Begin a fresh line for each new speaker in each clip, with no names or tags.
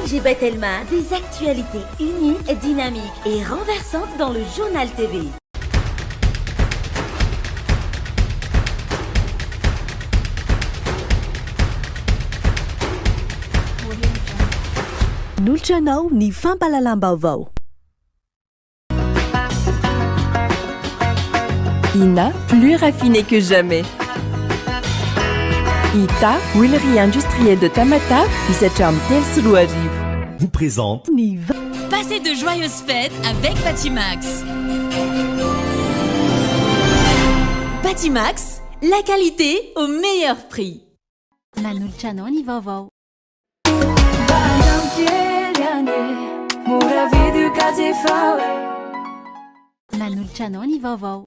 Serge Bettelma, des actualités uniques, dynamiques et renversantes dans le journal TV.
Noltranao ny fampalalam-baovao.
INA, plus raffiné que jamais. ITA, huilerie industrielle de Tamata, Isacham Telsulouariv,
vous présente
Passez de joyeuses fêtes avec Batimax. Batimax, la qualité au meilleur prix.
Noltranao ny vaovao. Noltranao ny vaovao.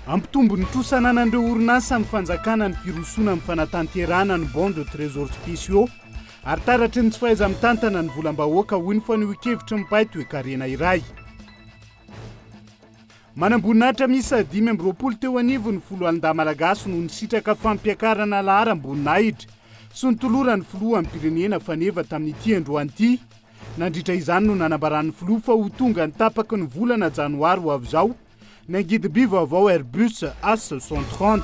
Ampitombo ny trosananandreo orinasa amin'ny fanjakana ny firosona amin'ny fanatanterana ny bon de trésor spéciaux ary taratry ny tsy fahaiza mitantana ny volam-bahoaka hoy ny fanehoan-kevitry mipahy toe-karena iray. Manamboninahitra misy 520 teo anivo ny foloalindahy malagasy noho ny sitraka fampiakarana lahara amboninahitra sy ny tolorany filoha amin'ny pirenena faneva tamin'ity androany ity. Nandritra izany no nanambaran'ny filoha fa ho tonga ny tapaky ny volana janoary ho avy izao nangidy bivaovao Airbus A330.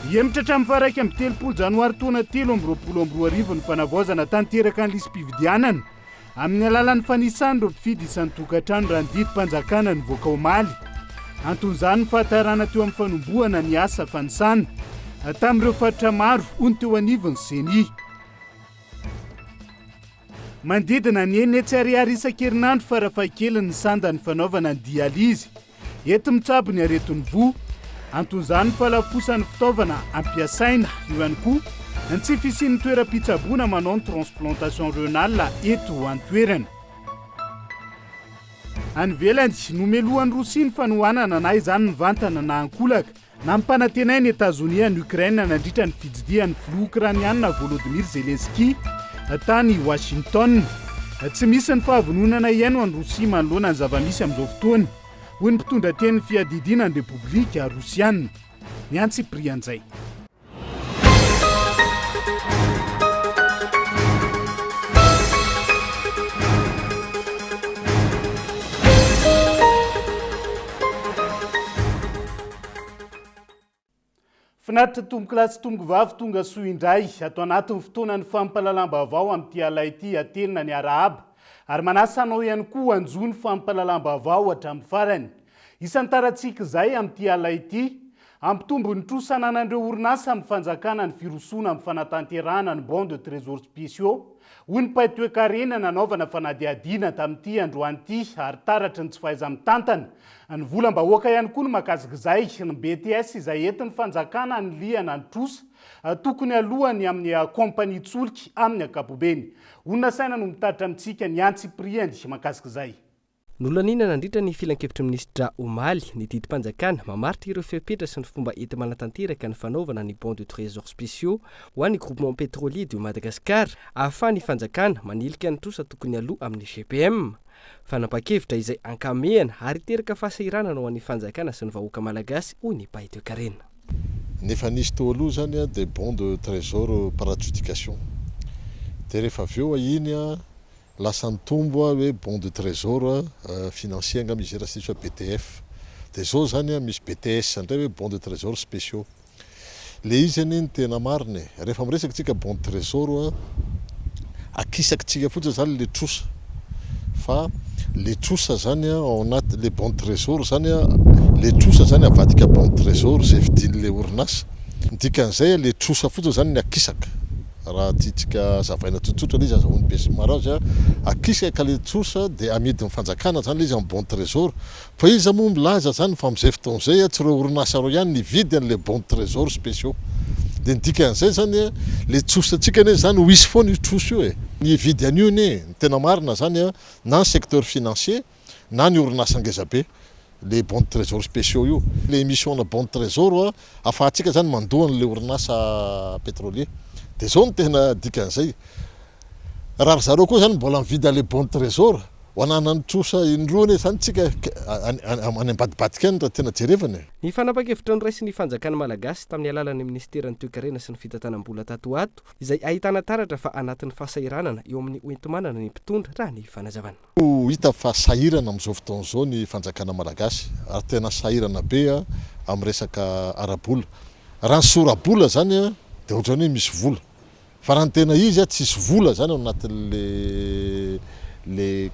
Hiemitra hatramin'ny faha 1 janoary taona 2022 ny fanavaozana tanteraka ny lisam-pividianana amin'ny alalan'ny fanisany ireo mpifidy isan'ny tokantrano raha ny didim-panjakana nivoaka omaly. Anton'izany ny fahatarana teo amin'ny fanombohana ny asa fanisana tamin'ireo faritra maro hoy ny teo anivon'ny CENI. Mandidina ny 9 ariary isan-kerinandro farafahakeliny ny sandan'ny fanaovana ny dialyzy eto mitsabo ny aretin'ny voa. Anton'izany falafosan'ny fitaovana ampiasaina io ihany koa ny tsy fisian'ny toeram-pitsaboana manao ny transplantation renale eto an-toerana. Any ivelany nomelohan'ny Rosia ny fanohanana na izany ny vantana na ankolaka na mpanantenainy Etazonia ny Ukraine nandritra ny fijidian'ny filoha Ukrainiana Volodymyr Zelensky tany Washington. Tsy misy ny fahavononana ihany any Rosia manoloana ny zava-misy amin'izao fotoana hoy ny mpitondra teny fiadidinan'ny Repoblika Rosiana ny Antsiprian'izay. Finaritra tomboky lahy sy tomboky vavy tonga soa indray atao anatin'ny fotoanan'ny fampalalam-baovao amin'ity alay ity atelina ny arahaba ary manasa anao ihany koa anjo ny fampalalam-baovao hatramin'ny farany. Isan'ny tarantsika izay amin'ity alay ity ampitombo ny trosananandreo orinasa amin'ny fanjakana ny firosona amin'ny fanatanterana ny bon de trésor spéciaux hoy ny pahy toe-karena nanaovana fanadiadiana tamin'ity androany ity ary taratry ny tsy fahaiza mitantana. Ny volam-bahoaka ihany koa no mahakasika izay ny BTS izay entin'ny fanjakana ny liana ny trosa tokony alohany amin'ny kompania tsoliky amin'ny ankapobeny. Onona saina no mitaritra amintsika ny Antsipriany mahakasika izay.
Nolonina nandritra ny filan-kevitry ministra Omaly ny didim-panjakana mamaritra ireo fepetra sy ny fomba enti-manatanteraka ny fanaovana ny bon de trésor spéciaux ho an'ny groupement pétrolier de Madagascar ahafahan'ny fanjakana manilika ny trosa tokony aloha amin'ny GPM. Fanapa-kevitra izay ankamehana ary teraka fahasahiranana ho an'ny fanjakana sy ny vahoaka malagasy hoy ny pahy toe-karena.
Nefa nisy teo aloha zany de bon de trésor par adjudication. De rehefa avy eo iny lasa nitombo hoe bon de trésor financier nga misy rasitso BTF. De zao zany misy BTS ndray hoe bon de trésor spéciaux. Le izy ny tena mariny rehefa miresaka tsika bon de trésor akisaky tsika fotsiny zany le trosa. Fa le trosa zany ao anaty le bon de trésor zany le trosa zany avadika bon de trésor zay vidin'le orinasa. Dikan'izay le trosa fotsiny zany ny akisaka. Raha tiatsika zavaina tsotsotra izy azahoany be sy maro azy akisaka le trosa dia amidin'ny fanjakana zany izy amin'ny bon de trésor. Fa izy moa milaza zany fa amin'izay fotoan'izay tsy ireo orinasa reo ihany nividy an'le bon de trésor spéciaux. Dia ny dikan'izay zany le trosatsika ne zany ho isy foana io trosa io ny vidy an'io ne tena marina zany na ny secteur financier na ny orinasa ngezabe. Les bons de trésor spéciaux io les émissions de bons de trésor afahantsika zany mandoa an'le orinasa pétrolier. De zao ny tena dikan'izay raha zareo koa zany mbola mividy le bon trésor ho anana ny trosa indroany zany tsika any ambadibadika any raha tena jerevany.
Ny fanapa-kevitra noraisy ny fanjakana malagasy tamin'ny alalan'ny ministeran'ny toe-karena sy ny fitantanam-bola tatoato izay ahitana taratra fa anatin'ny fahasahiranana eo amin'ny oentimanana ny mpitondra raha ny fanazavana.
Hita fa sahirana amin'izao fotoana izao ny fanjakana malagasy ary tena sahirana be amin'ny resaka arabola. Raha ny sorabola zany dia ohatrany hoe misy vola fa raha ny tena izy tsisy vola zany ao anatin'le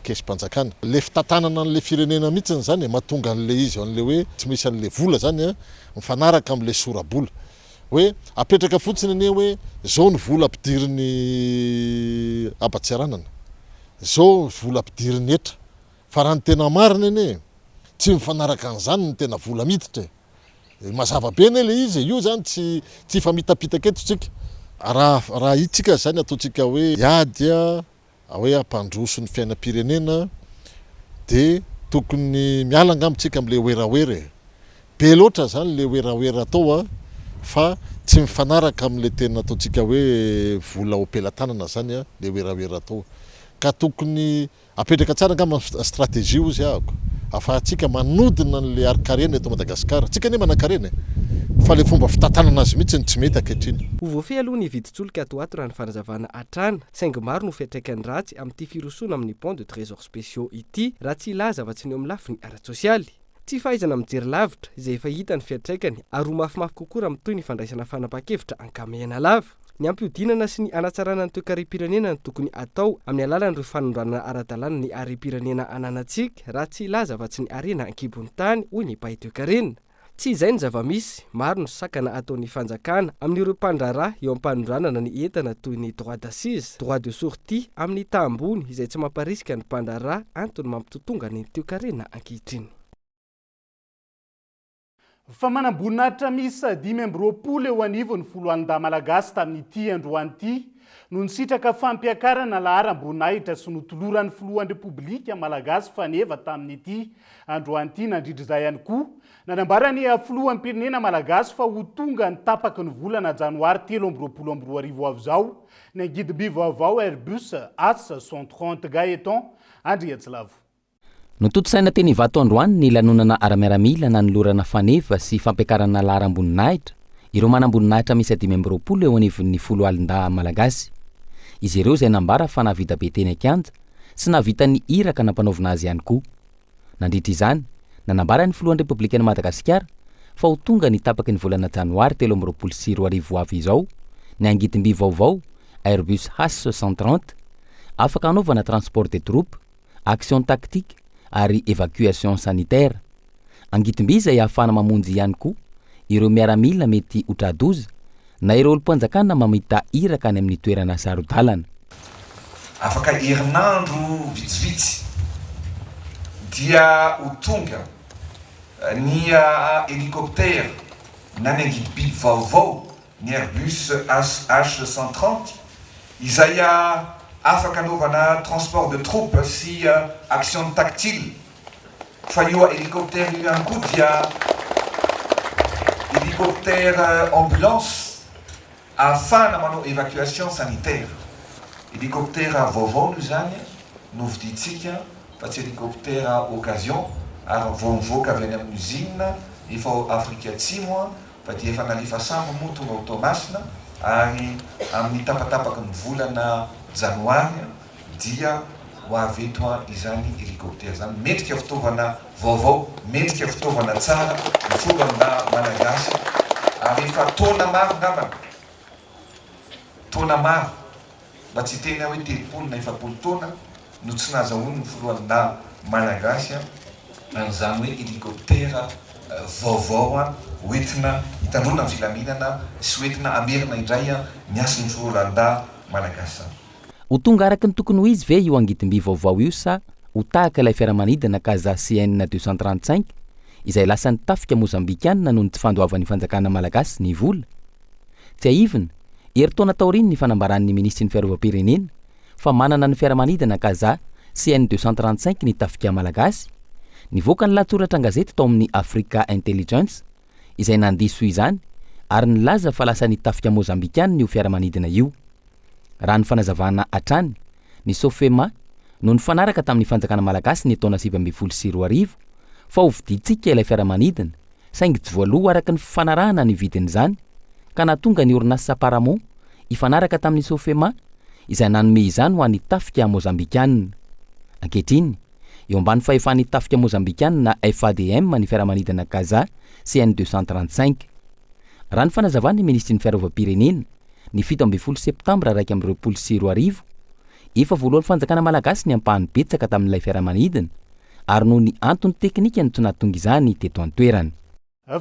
kesym-panjakana. Le fitantanana an'le firenena mihitsy zany mahatonga an'le izy an'le hoe tsy misy an'le vola zany mifanaraka amin'le sorabola. Hoe apetraka fotsiny anie hoe zao ny vola ampidiriny Abatsiaranana, zao vola ampidiriny etra. Fa raha ny tena marina anie tsy mifanaraka an'izany ny tena vola miditra. Mazava be anie le izy, io zany tsy famitapitaka eto tsika. Raha itsika zany ataotsika hoe iady hoe ampandroso ny fiainam-pirenena dia tokony miala angambontsika amin'le oeraoera. Be loatra zany le oeraoera atao fa tsy mifanaraka amin'le tena ataotsika hoe vola opelan-tanana zany le oeraoera atao. Ka tokony apetraka tsara angamba stratégie io izy ahako. Afahantsika manodina an'le arikarena eto Madagasikara. Tsika anie manan-karena fa le fomba fitantanana azy mihitsy tsy mety ankehitriny.
Ho voafehy aloha ny vidintsoloka atoato raha ny fanazavana hatrana saingy maro no fiantraikany ratsy amin'ity firosoana amin'ny bon de trésor spéciaux ity raha tsy ilaza fa tsy ny eo amin'ny lafiny ara-tsosialy. Tsy fahaizana mijery lavitra izay efa hita ny fiantraikany ary ho mafimafy kokoa raha mitohy ny fandraisana fanapa-kevitra ankamehana lava. Ny ampihodinana sy ny anatsarana ny toe-karem-pirenena no tokony atao amin'ny alalan'ireo fanondranana ara-dalàna ny harem-pirenena ananantsika raha tsy ilaza fa tsy ny arena ankibon'ny tany hoy ny mpahay toe-karena. Tsy izay ny zava-misy, maro ny sakana ataon'ny fanjakana amin'ireo mpandraharaha eo am-panondranana ny entana toy ny droit d'assise, droit de sortie amin'ny tahambony izay tsy mamparisika ny mpandraharaha antony mampitotonga ny toe-karena ankehitriny.
Fa manam-boninahitra miisa 520 eo anivony foloalinda malagasy tamin'ity androany no nisitraka fampiakarana laharam-boninahitra sy notoloran'ny filohan'ny repoblika malagasy faneva tamin'ity androany nandrindra izay ihany koa nanambarany filohan'ny pirenena malagasy fa ho tonga ny tapaky ny volana janoary 2022 avy zao ny angidim-by vaovao Airbus A330 Gaëtan Andriatsilavo.
Nototosaina teny Ivato androany ny lanonana ara-miaramila nanolorana faneva sy fampiakarana laharam-boninahitra ireo manam-boninahitra misy 520 eo anivon'ny folo alinda malagasy. Izy ireo izay nambara fa nahavita be teny an-kianja sy nahavita ny iraka nampanaovina azy ihany koa. Nandritra izany, nanambara ny filohan'ny Repoblikan'i Madagasikara fa ho tonga ny tapaky ny volana janoary 2024 avy izao ny angidim-by vaovao Airbus A330 afaka anaovana transport de troupe, action tactique ary évacuation sanitaire. Angidim-by izay ahafana mamonjy ihany koa ireo miaramila mety ho tradoza na ireo olo-mpanjakana mamita iraka any amin'ny toerana sarodalana.
Afaka herinandro vitsivitsy dia ho tonga ny hélicoptère na ny angidim-by vaovao ny Airbus H130 izay afaka anaovana transport de troupe sy action tactile. Fa io hélicoptère io ihany koa dia hélicoptère ambulance afana manao évacuation sanitaire. Hélicoptère vaovao zany no viditsika fa tsy hélicoptère occasion ary vao mivoaka avy any amin'ny usine efa Afrika Atsimo fa dia efa nalefa sambo moa tonga ao Toamasina ary amin'ny tapatapaky ny volana janoary dia ho avy eto izany hélicoptère zany mendrika fitaovana vaovao, mendrika fitaovana tsara ny foloalinda malagasy ary efa taona maro ngambana, taona maro mba tsy tena hoe 30 na 40 taona no tsy nahazahoany ny foloalinda malagasy an'izany hoe hélicoptère vaovao hoentina hitandrona amin'ny filaminana sy hoentina amerina indray ny asany foloalinda malagasy.
Ho tonga araka ny tokony ho izy ve io angidim-by vaovao io sa ho tahaka ilay fiaramanidina kaza CN 235 izay lasa nitafika mozambikianina noho ny tsy fandoavan'ny fanjakana malagasy ny vola. Tsy aivina, eritaona taoriny ny fanambaran'ny ministry ny fiarovam-pirenena fa manana ny fiaramanidina kaza CN 235 ny tafika malagasy. Nivoaka ny lahatsoratra an-gazety tao amin'ny Africa Intelligence izay nandiso izany ary nilaza fa lasa nitafika mozambikianina io fiaramanidina io. Raha ny fanazavana hatrany, ny Sofema no nifanaraka tamin'ny fanjakana malagasy ny taona 2024 fa ho vidintsika ilay fiaramanidina saingy tsy voaloha araka ny fifanarahana ny vidin'izany ka nahatonga ny orinasa Paramount ifanaraka tamin'ny Sofema izay nanome izany ho an'ny tafika mozambikanina. Ankehitriny eo ambany fahefan'ny tafika mozambikanina FADM ny fiaramanidina Gaza CN 235. Raha ny fanazavany ministry ny fiarovam-pirenena ny 17 septambra 2024 efa voalohan'ny fanjakana malagasy ny ampahany betsaka tamin'ilay fiaramanidina ary noho ny antony teknika ny tsy nahatonga izany teto an-toerana.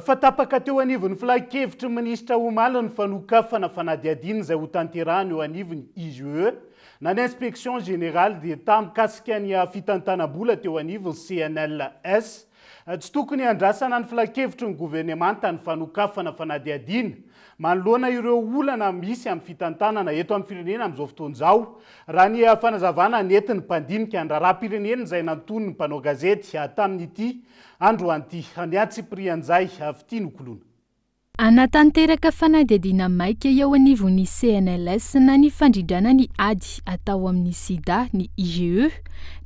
Fa tapaka teo anivon'ny filakevitry minisitra Omaly ny fanokafana fanadihadina izay ho tanterahany eo anivon'ny IGE na ny inspection générale d'État mikasika ny fitantanam-bola teo anivon'ny CNLS. Tsy tokony andrasana ny filakevitry ny gouvernemanta ny fanokafana fanadihadina manoloana ireo olana misy amin'ny fitantanana eto amin'ny firenena amin'izao fotoan'izao raha ny fanazavana nentin'ny mpandinika ny raharaham-pirenena izay nantony ny mpanao gazety tamin'ity androany ity ny Antsiprianjay avy nokolona.
Anatanteraka fanadihadiana maika eo anivon'ny CNLS na ny fandrindrana ny ady atao amin'ny SIDA ny IGE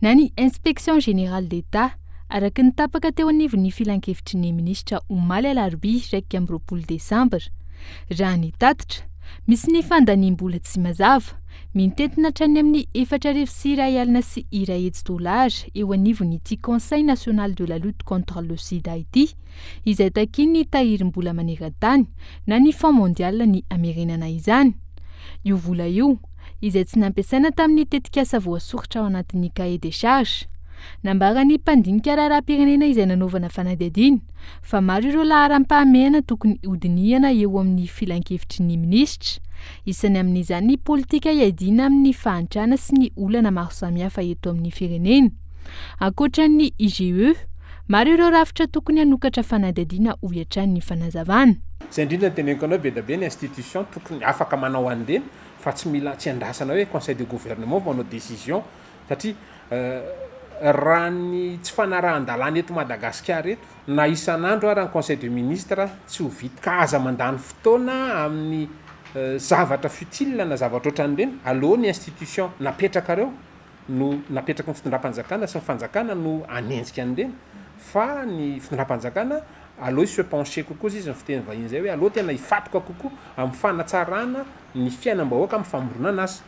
na ny inspection générale d'État araka ny tapaka teo anivon'ny filan-kevitry ny ministra Omaly Alarobia 20 Desambra. Raha ny tatitra misy ny fandaniam-bola tsy mazava mintetina hatrany amin'ny 4,1 dolara eo anivon'ity Conseil national de la lutte contre le sida ity izay takin'ny tahirim-bola maneran-tany na ny Fonds mondial ny amerenana izany. Io vola io izay tsy nampiasaina tamin'ny tetikasa voasoratra ao anatin'ny cahier des charges. Nambarany mpandinika raharaham-pirenena izay nanaovana fanadihadiana fa maro ireo laharam-pahamehana tokony hodinihana eo amin'ny filan-kevitry ny minisitra. Isany amin'izany ny politika iadina amin'ny fahantrana sy ny olana maro samihafa eto amin'ny firenena. Ankoatran'ny IGE, maro ireo rafitra tokony hanokatra fanadihadiana ho iatran'ny fanazavana.
Izay indrindra teneniko anao be da be ny institution tokony afaka manao an'ireny fa tsy mila tsy andrasana hoe conseil de gouvernement manao décision satria raha ny tsy fanarahan-dalàna eto Madagasikara eto na isan'andro ara ny conseil de ministre tsy ho vita ka aza mandany fotoana amin'ny zavatra futile na zavatra ohatran'ireny. Aleo ny institution napetraka reo no napetraka ny fitondram-panjakana sy ny fanjakana no anenjika an'ireny fa ny fitondram-panjakana aleo se pencher kokoa izy ny fiteny vahiny zay hoe aleo tena hifatoka kokoa amin'ny fanatsarana ny fiainam-bahoaka amin'ny famoronana asa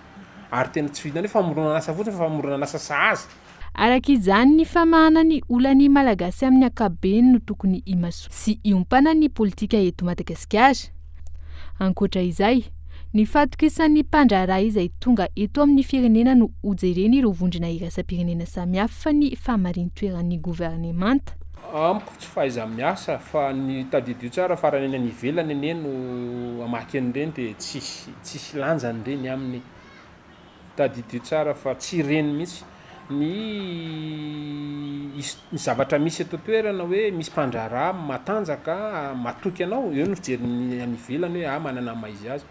ary tena tsy vitany hoe famoronana asa fotsiny fa famoronana asa sahaza.
Araka izany ny famahana ny olany malagasy amin'ny ankabeny no tokony imaso sy iompana ny politika eto Madagasikara. Ankoatra izay, ny fatokisan'ny mpandraharaha izay tonga eto amin'ny firenena no hojereny ireo vondrona iraisam-pirenena samihafa ny fahamarin-toeran'ny gouvernemanta.
Amiko tsy fahaiza miasa fa ny tadidio tsara farany any ivelany ene no amaky an'ireny dia tsisy lanja an'ireny amin'ny tadidio tsara fa tsy reny mihitsy. Ny zavatra misy eto toerana hoe misy mpandraharaha matanjaka matoky anao eo no fijeriny any ivelany hoe manana maizy azy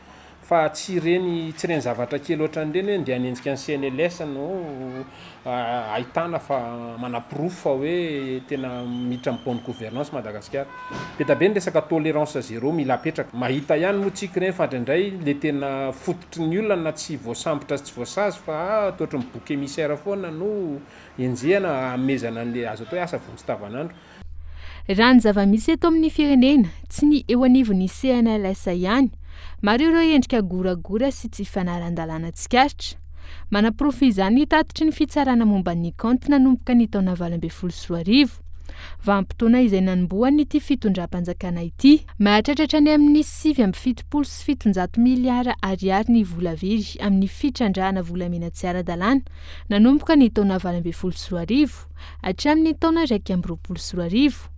fa tsy reny zavatra kely ohatran'ireny hoe ndia hanenjika ny CNLS no ahitana fa manaprofo fa hoe tena miditra amin'ny bonne gouvernance Madagasikara. Be da be ny resaka tolérance zéro mila apetraka. Mahita ihany moa tsika ireny fandraindray le tena fototry ny olona na tsy voasambotra tsy voasazy fa toatra ny bouc émissaire foana no enjehana amezana an'le azo atao hoe asa vonjy tavanandro.
Raha ny zava-misy eto amin'ny firenena tsy ny eo anivon'ny CNLS ihany, maro ireo endrika goragora sy tsy fanaran-dalàna tsikaritra. Manaprofo izany tatitry ny fitsarana momba ny compte nanomboka ny taona 2024. Vanim-potoana izay nanombohany ity fitondram-panjakana ity, mahatratratra ny amin'ny 7,7 miliara ariary ny vola very amin'ny fitrandrahana volamena tsy ara-dalàna nanomboka ny taona 2024 hatramin'ny taona 2024.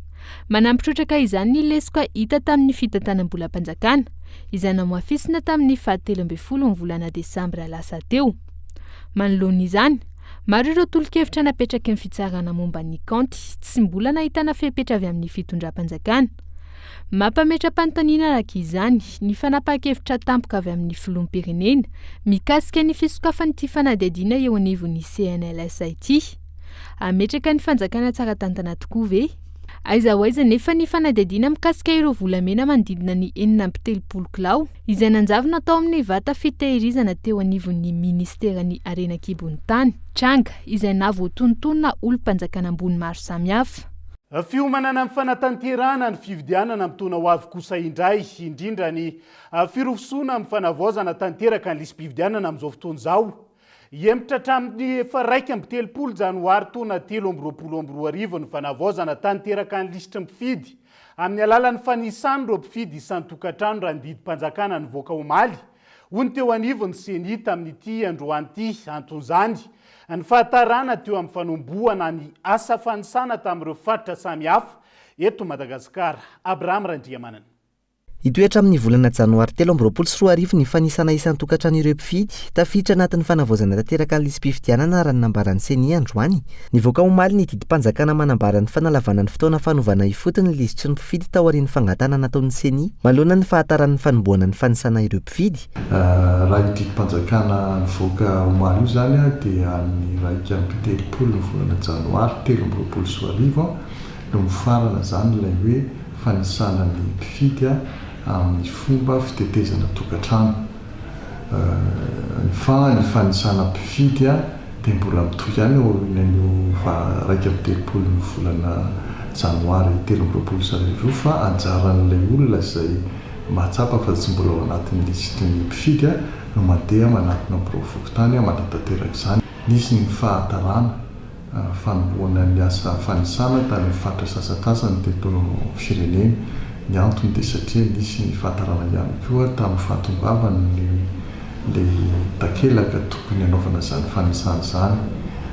Manampitrotraka izany ny lesoka hita tamin'ny fitantanam-bolam-panjakana izay namoafisina tamin'ny 17 volana Desambra lasa teo. Manoloana izany, maro ireo tolo-kevitra napetraky ny fitsarana momba ny compte tsy mbola nahitana fepetra avy amin'ny fitondram-panjakana. Mampametra-panontaniana araka izany ny fanapahan-kevitra tampoka avy amin'ny filoham-pirenena mikasika ny fisokafan'ity fanadihadiana eo anivon'ny CNLS ity. Ametraka ny fanjakana tsara tantana tokoa ve? aiza ho aiza nefa ny fanadihadiana mikasika ireo volamena manodidina ny 9 kilao izay nanjavona tao amin'ny vata fitehirizana teo anivon'ny ministerany Arenakibon'ny tany tranga izay navoatontonona olom-panjakana ambony maro samihafa.
Fiomanana amin'ny fanatanterana ny fividianana amin'ny taona ho avy kosa indray indrindra ny firofosoana amin'ny fanavaozana tanteraka ny lisam-pividianana amin'izao fotoana izao. Hemitra hatramin'ny 1 janoary taona 2022 ny fanavaozana tanteraka ny lisitry mpifidy amin'ny alalan'ny fanisany ireo mpifidy isan-tokantrano raha ny didim-panjakana nivoaka omaly hoy teo anivon'ny senita amin'ity androany ity anton'izany ny fahatarana teo amin'ny fanomboana ny asa fanisana tamin'ireo faritra samihafa eto Madagasikara. Abraham Randriamanana.
Hitoetra amin'ny volana janoary 2024 ny fanisana isan-tokantrano ireo mpifidy tafiditra anatin'ny fanavaozana tanteraka ny lisam-pifidianana raha ny nambaran'ny seni androany. Nivoaka omaly ny didim-panjakana manambara ny fanalavana ny fotoana fanovana ifotony ny lisitry ny mpifidy tao aorian'ny fangatana nataon'ny seni manoloana ny fahataran'ny fanomboana ny fanisana ireo mpifidy.
Raha io didim-panjakana nivoaka omaly io zany dia ny raika amin'ny 30 ny volana janoary 2024 no mifarana zany ilay hoe fanisana ny mpifidy amin'ny fomba fitetezana tokantrano. Ny fanisana mpifidy dia mbola mitohy ihany eo raika amin'ny 30 ny volana janoary 2024 fa anjaran'ilay olona izay mahatsapa fa tsy mbola ao anatin'ny lisitry ny mpifidy no mandeha manatona am-provokotany manatateraka izany. Nisy ny fahatarana fanomboana ny asa fanisana tany amin'ny faritra sasakasany teto firenena. Ny antony dia satria nisy ny fahatarana ihany koa tamin'ny fahatongavany le takelaka tokony hanaovana izany fanisana izany.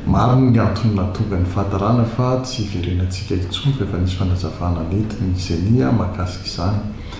Maro ny antony natonga ny fahatarana fa tsy iverenantsika intsony fa efa nisy fanazavana nentin'ny senia mahakasika izany.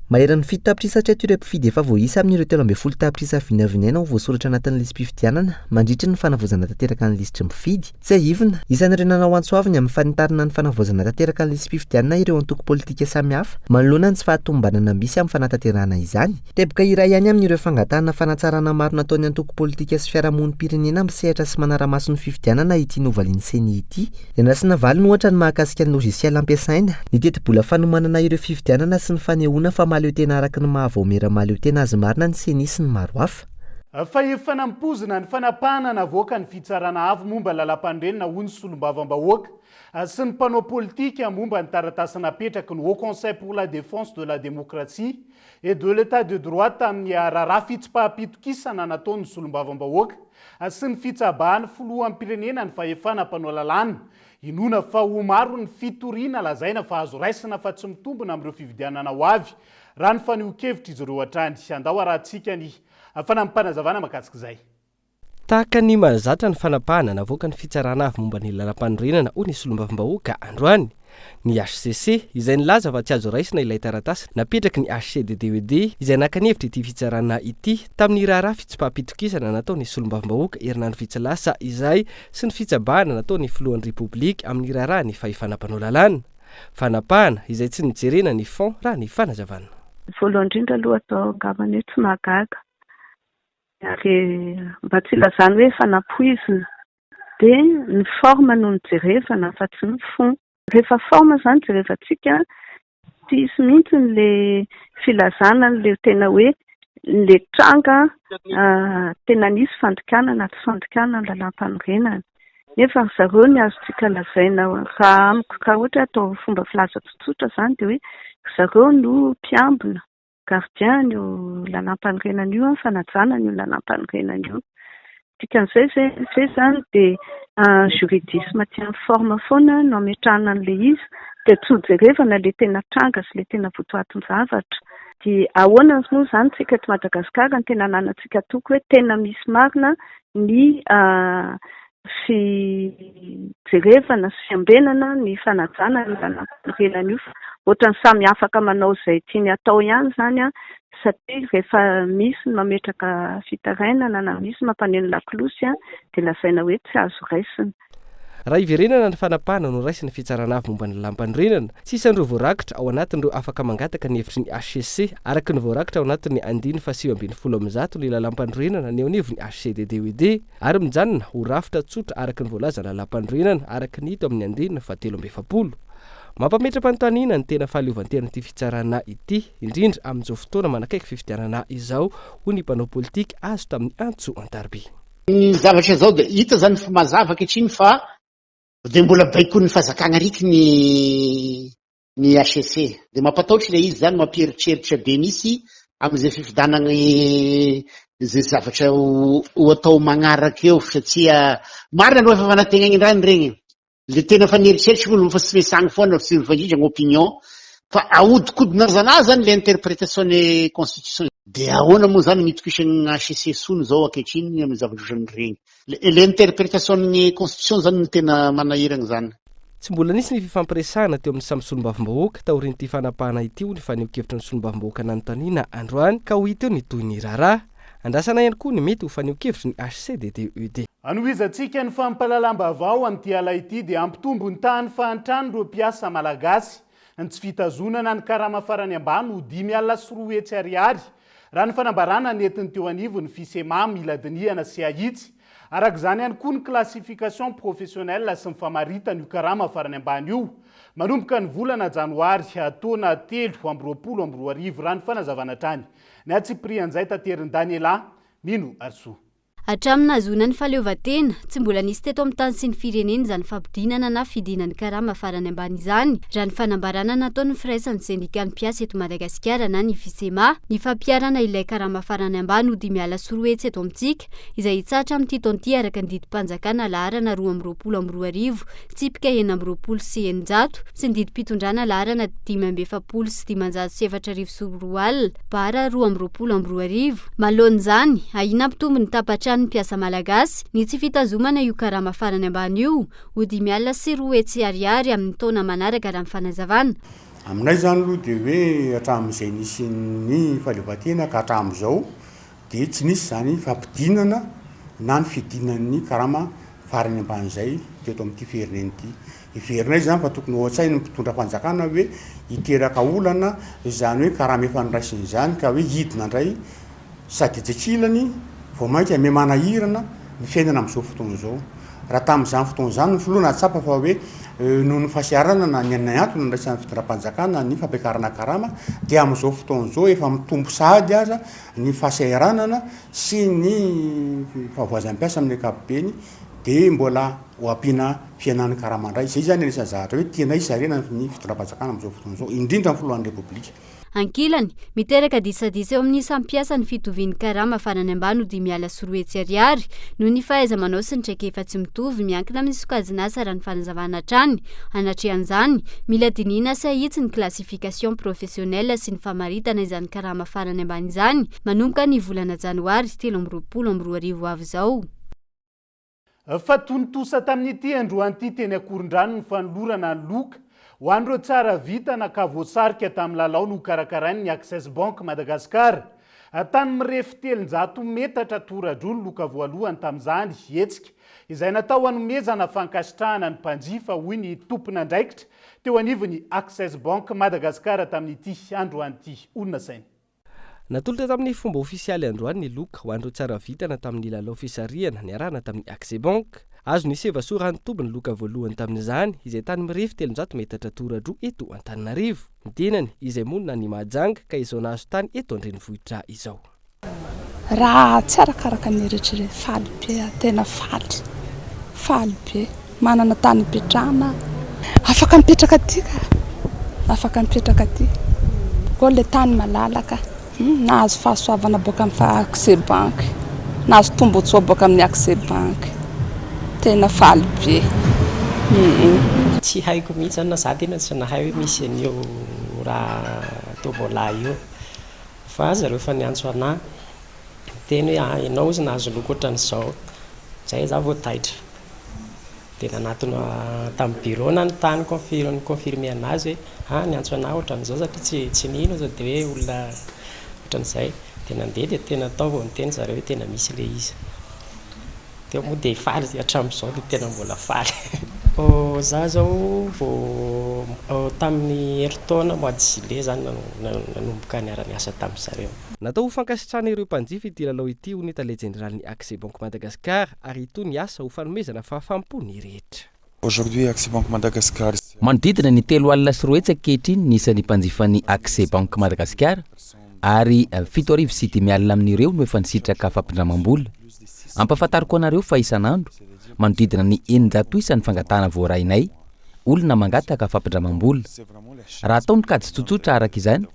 Maheran'ny 7 tapitrisa hatreto ireo mpifidy efa voaisa amin'ireo 13 tapitrisa vinavinaina ho voasoratra anatin'ny lisam-pifidianana mandritra ny fanavaozana tanteraka ny lisitry mpifidy. Tsy ahivina, isan'ireo nanao antsoaviny amin'ny fanitarana ny fanavaozana tanteraka ny lisam-pifidianana ireo antoko politika samihafa manoloana ny tsy fahatombanana misy amin'ny fanatanterahana izany. Teboka iray ihany amin'ireo fangatahana fanatsarana maro nataon'ny antoko politika sy fiarahamonim-pirenena misehatra sy manara-maso ny fifidianana ity novalian'ny seni ity. Ianarana valy ny ohatra ny mahakasika ny logisialy ampiasaina, ny teti-bola fanomanana ireo fifidianana sy ny fanehoana fa maleo tena araka ny mahavomera maleo tena azy marina ny seni sy ny maro hafa.
Fa efa nampozina ny fanapahana navoaka ny fitsarana avy momba lalam-pandrenina hoy ny solombavam-bahoaka sy ny mpanao politika momba ny taratasy napetraky ny Haut Conseil pour la défense de la démocratie et de l'état de droit tamin'ny raharaha fitsipaham-pitokisana nataon'ny solombavam-bahoaka sy ny fitsabahan'ny filohan'ny pirenena ny fahefana mpanao lalàna. Inona fa ho maro ny fitoriana lazaina fa azo raisina fa tsy mitombona amin'ireo fividianana ho avy raha ny faneho-kevitra izy ireo hatrany. Andao arahantsika ny fanampanazavana mahakasika izay.
Tahaka ny mahazatra ny fanapahana navoaka ny fitsarana avy momba ny lalam-panorenana hoy ny solombavam-bahoaka androany. Ny HCC izay nilaza fa tsy azo raisina ilay taratasy napetraky ny HCDDED izay nakanevitra ity fitsarana ity tamin'ny raharaha fitsipaham-pitokisana nataon'ny solombavam-bahoaka herinandro vitsilasa izay sy ny fitsabahana nataon'ny filohan'ny republika amin'ny raharaha ny fahefanam-panao lalàna. Fanapahana izay tsy nijerena ny fond raha ny fanazavana.
Voalohany indrindra aloha atao angambany tsy mahagaga ary mba tsy lazany hoe fanapoizina dia ny forme no nijerevana fa tsy ny fond. Rehefa forme zany jerevantsika tsisy mihitsy le filazana le tena hoe le tranga tena nisy fandikanana tsy fandikanana ny lalam-panorenana. Nefa zareo ny azontsika lazaina raha amiko ka ohatra atao fomba filaza tsotsotra zany dia hoe zareo no mpiambina gardien io lalam-panorenana io fanajana io lalam-panorenana io. Dikan'izay zay zany dia juridisme ty amin'ny forme foana no ametrahana an'le izy dia tsy hojerevana le tena tranga sy le tena votoatin-javatra. Dia ahoana moa zany tsika eto Madagasikara ny tena ananantsika toko hoe tena misy marina ny fijerevana sy fiambenana ny fanajana ny lalam-panorenana io. Ohatran'ny samy afaka manao izay tiany atao ihany zany satria rehefa misy ny mametraka fitarainana na misy mampaneno lakolosy dia lazaina hoe tsy azo raisina.
Raha iverenana ny fanapahana no raisina fitsarana avy momba ny lalam-panorenana, tsy isan'ireo voarakitra ao anatin'ireo afaka mangataka ny hevitry ny HCC araky ny voarakitra ao anatin'ny 570 ny lalam-panorenana ny anivon'ny HCDDED ary mijanona ho rafitra tsotra araky ny voalaza lalam-panorenana araky ny hita amin'ny 770. mampametra-panontaniana ny tena fahaleovantenan'ity fitsarana ity indrindra amin'izao fotoana manakaiky fifidianana izao ho ny mpanao politika azo tamin'ny antso Antarby.
Ny zavatra zao dia hita zany fa mazava ankehitriny fa dia mbola baiko ny fahazakana riky ny HCC dia mampatahotra ilay izy zany mampieritreritra be misy amin'izay fifidanana zay zavatra ho atao magnaraka eo satria marina no efa fanatenana indrany regny le tena fanieritseritra olo fa tsy mesagny foana sy fandrindra opinion fa ahodikodina zana zany le interprétation ny constitution dia ahoana moa zany mitokisany HCC sono zao ankehitriny amin'ny zavatra ohatran'ireny le interprétation ny constitution zany no tena manahirana zany.
Tsy mbola nisy ny fifampiresahana teo amin'ny samy solombavim-bahoaka taorian'ity fanapahana ity ny faneho-kevitra ny solombavim-bahoaka nanontaniana androany ka ho hita eo ny toy ny raharaha andrasana ihany koa ny mety ho faneho-kevitry ny HCDDED.
Anohizantsika ny fampalalam-baovao amin'ity ala ity dia ampitombo ny tany fahantrano ireo mpiasa malagasy ny tsy fitazonana ny karama farany ambany ho 5,3 hetsy ariary raha ny fanambarana netiny teo anivo ny fisema mila dinihana sy ahitsy araka izany ihany koa ny classification professionnelle sy ny famaritana io karama farany ambany io manomboka ny volana janoary taona 3/20 raha ny fanazavana trany ny atsiprian'izay tateriny Daniela Mino Arso.
Hatramin'ny azonany fahaleovan-tena tsy mbola nisy teto amin'ny tany sy ny firenena izany fampidinana na fidinany karama farany ambany izany raha ny fanambarana nataon'ny firaisan'ny sendikaly mpiasa eto Madagasikara na ny fisema ny fampiarana ilay karama farany ambany ho 5,3 hetsy eto amintsika izay hitsatra amin'ity taon'ity araka ny didim-panjakana laharana 2022 tsipika 920 sy 900 sy ny didim-pitondrana laharana 570 sy 574 bara 2022 malohan'izany ahina ampitombo ny tapatra ny mpiasa malagasy ny tsy fitazomana io karama farany ambany io ho 5,3 hetsy ariary amin'ny taona manaraka raha ny fanazavana.
Aminay zany aloha dia hoe hatramin'izay nisy ny fahaleovan-tena ka hatramin'izao dia tsy nisy zany fampidinana na ny fidinan'ny karama farany ambany izay teto amin'ity firenena ity. Iverinay zany fa tokony ho an-tsainy ny mpitondra fanjakana hoe hiteraka olana izany hoe karama efa niraisiny izany ka hoe hidina indray sady tsekilany vao mainka me manahirana ny fiainana amin'izao fotoana izao. Raha tamin'izany fotoana izany ny filoana atsapa fa hoe noho ny fasiarana na ny antony ndraisan'ny fitondram-panjakana ny fampiakarana karama dia amin'izao fotoana izao efa mitombo sahady aza ny fasiaranana sy ny fahavoazam-piasa amin'ny ankapobeny dia mbola ho ampiana fiainan'ny karama indray. Izay zany anisan'ny zavatra hoe tena isarena ny fitondram-panjakana amin'izao fotoana izao indrindra ny filohan'ny repoblika.
Ankilany miteraka disadisa eo amin'ny sampiasa ny fitovian'ny karama farany ambany ho 5,3 hetsy ariary noho ny fahaiza manao sy ny traikefa tsy mitovy miankina amin'ny sokajinasa raha ny fanazavana hatrany anatrehan'izany mila dinihana sy ahitsy ny classification professionnelle sy ny famaritana izany karama farany ambany izany manomboka ny volana janoary 2022 avy izao.
Fa tontosa tamin'ity androan'ity teny Akorondrano ny fanolorana ny loka ho an'ireo tsara vita na ka voasarika tamin'ny lalao no karakarainy ny Access Bank Madagasikara. Tany mirefy 700 metatra tora-drolo loka voalohany tamin'izany hetsika izay natao hanomezana fankasitrahana ny mpanjifa hoy ny tompona andraikitra teo anivon'ny Access Bank Madagasikara tamin'ity androan'ity olona sainy.
Natolotra tamin'ny fomba ofisialy androany ny loka ho an'ireo tsara vitana tamin'ny lalao fisarihana niarahana tamin'ny Access Bank. Azo nisy evasora ny tombo ny loka voalohany tamin'izany izay tany mirefy 700 metatra tora-dro eto Antananarivo. Ny tenany izay monina ny mahajanga ka izao nahazo tany eto an-drenivohitra izao.
Raha tsy arakaraka ny eritrereto faly be tena faly be manana tany ipetrahana afaka mipetraka aty koa le tany malalaka nahazo fahasoavana boaka amin'ny Access Bank nahazo tombotsoa boaka amin'ny Access Bank tena faly be.
Tsy haiko mihitsy na za tena tsy nahay hoe misy an'io raha tombola io fa zareo efa niantso anahy teny hoe ianao izy nahazo loko ohatran'izao zay za vao taitra dia nanatona tamin'ny bureau na ny tany confirmer anazy hoe niantso anahy ohatran'izao satria tsy nino zao dia hoe olona ohatran'izay dia nandeha dia tena tao vao niteny zareo hoe tena misy le izy teo moa dia faly hatramin'izao dia tena mbola faly. Za zao vao tamin'ny heritaona mois de juillet zany nanomboka niara-niasa tamin'ny zareo.
Natao ho fankasitrahana ireo mpanjifa ity lalao ity ho neta lay jeneraly ny Access Bank Madagasikara ary ito ny asa ho fanomezana fahafaham-po ny rehetra.
Aujourd'hui Access Bank Madagascar
manodidina ny 3 alina sy 4 hetsy ankehitriny nisan'ny mpanjifan'ny accès banque Madagasikara ary 7 sy 5 alina amin'ireo no efa nisitraka fampindramam-bola. Ampafantariko anareo fa isan'andro manodidina ny 900 isan'ny fangatahana voarainay olona mangataka fampindramam-bola. Raha atao ny kady tsotsotra araka izany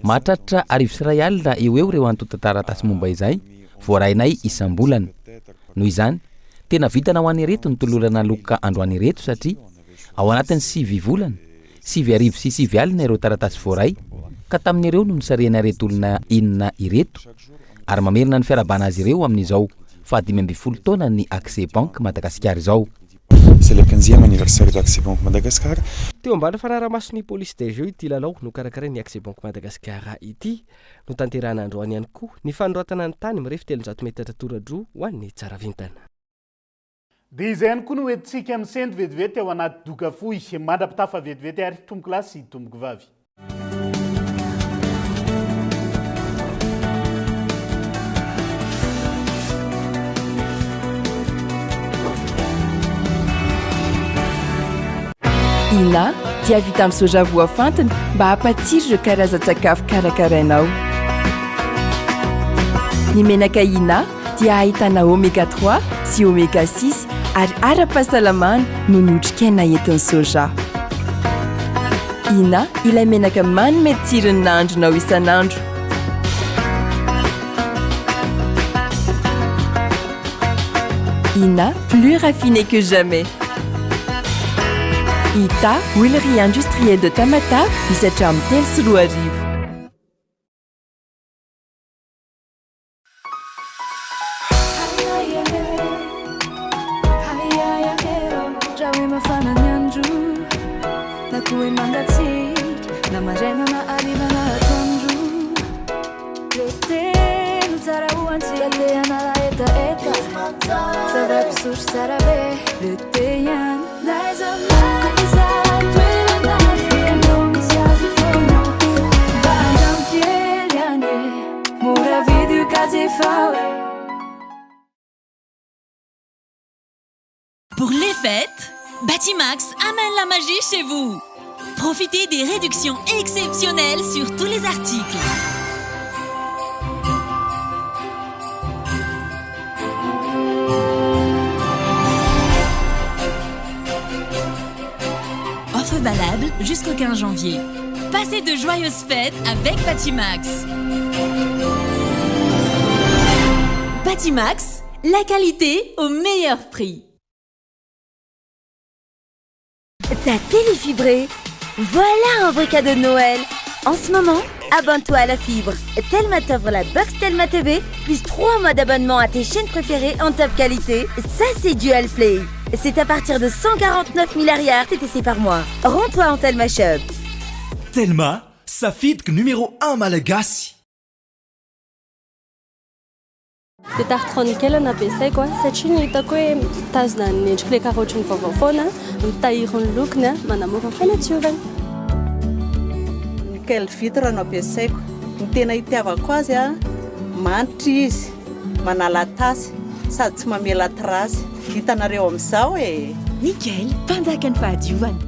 mahatratra 1,2 alina eo reo antotantaratasy momba izay voarainay isam-bolana. Noho izany tena vitana ho an'ireto ny tolorana loka androany ireto satria ao anatin'ny 7 volana 7 sy 7 alina ireo taratasy voaray ka tamin'ireo no nisarihana reto olona inona ireto ary mamerina ny fiarabana azy ireo amin'izao fa 15 taona ny accès banque Madagasikara izao.
C'est le 15e anniversaire d'Accès Banque Madagascar.
Teo ambany fanaraha-mason'ny police des jeux ity lalao no karakaray ny accès banque Madagascar ity no tanterahana androany ihany koa ny fanoratana ny tany mirefy 300 metatra toradroa ho an'ny tsara vintana.
Dia izay ihany koa no entintsika amin'ny sendro vetivety ao anaty doka fohy mandrapitafa vetivety ary tomboko lahy sy tomboko vavy.
Ina dia vita amin'ny soja voafantina mba hampatsiro ireo karazan-tsakafo karakarainao. Ny menaka Ina dia ahitana oméga 3 sy oméga 6 ary ara-pahasalamana no notrikaina entin'ny soja. Ina ilay menaka manome tsirony nahandronao isan'andro. Ina, plus raffiné que jamais. Ita, huilerie industrielle de Tamata, misatra amin'ny 3 sy 4 arivo.
Pour les fêtes, Batimax amène la magie chez vous. Profitez des réductions exceptionnelles sur tous les articles. Offre valable jusqu'au 15 janvier. Passez de joyeuses fêtes avec Batimax. Batimax, la qualité au meilleur prix.
T'as téléfibré? Voilà un vrai cadeau de Noël. En ce moment, abonne-toi à la fibre. Telma t'offre la box Telma TV, plus 3 mois d'abonnement à tes chaînes préférées en top qualité. Ça, c'est Dual Play. C'est à partir de 149 milliards TTC par mois. Rends-toi en Telma Shop.
Telma, sa fidque numéro 1 malagasy.
Dia taritra ny kely nampiasaiko satria ny hitako hoe mitazona ny endrika ilay karaotriny vaovao foana, mitahiry ny lokony, manamora ny fanatsorany.
Ny kely vitre no ampiasaiko. Ny tena itiavako azy manitra izy, manala tasy, sady tsy mamela trasy. Hitanareo amin'izao e.
Nickel, mpanjaka ny fahadiovana.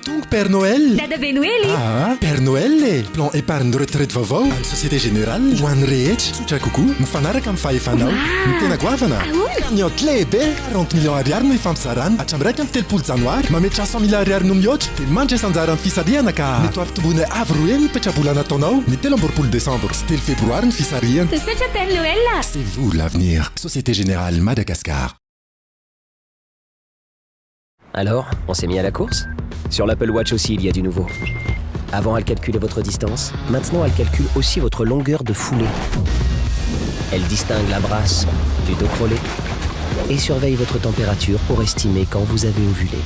Donc Père Noël.
Dada be Noël.
Ah, Père Noël, plan épargne de retraite vaovao amin'ny Société Générale ho an'ny rehetra tsotra kokoa mifanaraka amin'ny fahefanao. Ny tena goavana. Cagnotte lehibe 40 millions ariary no ifampizarana hatramin'ny 1 amin'ny 3 janoary mametra 100 000 ariary no mihoatra dia mandra anjara amin'ny fisarihana ka mety ampitombona avy roa ny petrabola nataonao ny 3 décembre sy 3 févroary ny fisarihana.
C'est ça Père Noël.
C'est vous l'avenir. Société Générale Madagascar.
Alors, on s'est mis à la course ? Sur l'Apple Watch aussi, il y a du nouveau. Avant, elle calculait votre distance. Maintenant, elle calcule aussi votre longueur de foulée. Elle distingue la brasse du dos crôlé et surveille votre température pour estimer quand vous avez ovulé.